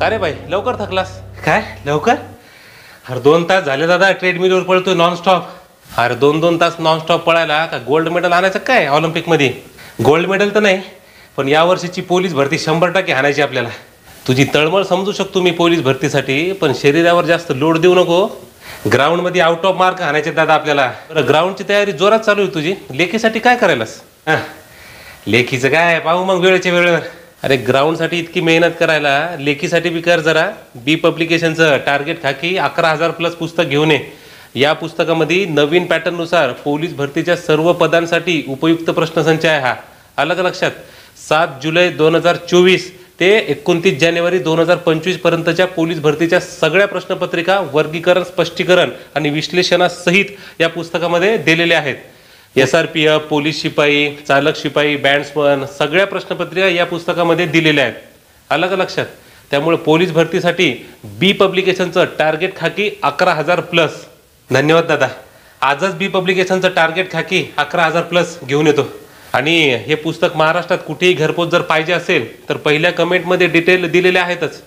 का रे भाई लवकर थकलास? काय लवकर? अरे 2 तास झाले दादा ट्रेडमिलवर पळतोय नॉनस्टॉप. अरे 2-2 तास नॉनस्टॉप पळायला का गोल्ड मेडल आणायचं काय ऑलिम्पिकमध्ये? गोल्ड मेडल तर नाही, पण या वर्षीची पोलीस भरती 100% आणायची आपल्याला. तुझी तळमळ समजू शकतो मी पोलीस भरतीसाठी, पण शरीरावर जास्त लोड देऊ नको. ग्राउंडमध्ये आउट ऑफ मार्क आणायचे दादा आपल्याला. ग्राउंडची तयारी जोरात चालू आहे तुझी. लेखीसाठी काय करायलास? लेखीचं काय पाहू मग वेळेच्या वेळेवर. अरे ग्राउंडसाठी इतकी मेहनत करायला लेखीसाठी बी कर जरा. बी पब्लिकेशनचं टार्गेट खाकी 11,000+ पुस्तक घेऊन ये. या पुस्तकामध्ये नवीन पॅटर्ननुसार पोलीस भरतीच्या सर्व पदांसाठी उपयुक्त प्रश्नसंच आहे हा. आलं का लक्षात? 7 जुलै 2024 ते 29 जानेवारी 2025 पर्यंतच्या पोलीस भरतीच्या सगळ्या प्रश्नपत्रिका वर्गीकरण, स्पष्टीकरण आणि विश्लेषणासहित या पुस्तकामध्ये दिलेले आहेत. SRPF, पोलीस शिपाई, चालक शिपाई, बँड्समन सगळ्या प्रश्नपत्रिका या पुस्तकामध्ये दिलेल्या आहेत. आलं का लक्षात? त्यामुळे पोलीस भरतीसाठी बी पब्लिकेशनचं टार्गेट खाकी 11,000+. धन्यवाद दादा. आजच बी पब्लिकेशनचं टार्गेट खाकी 11,000+ घेऊन येतो. आणि हे पुस्तक महाराष्ट्रात कुठेही घरपोच जर पाहिजे असेल तर पहिल्या कमेंटमध्ये डिटेल दिलेले आहेतच.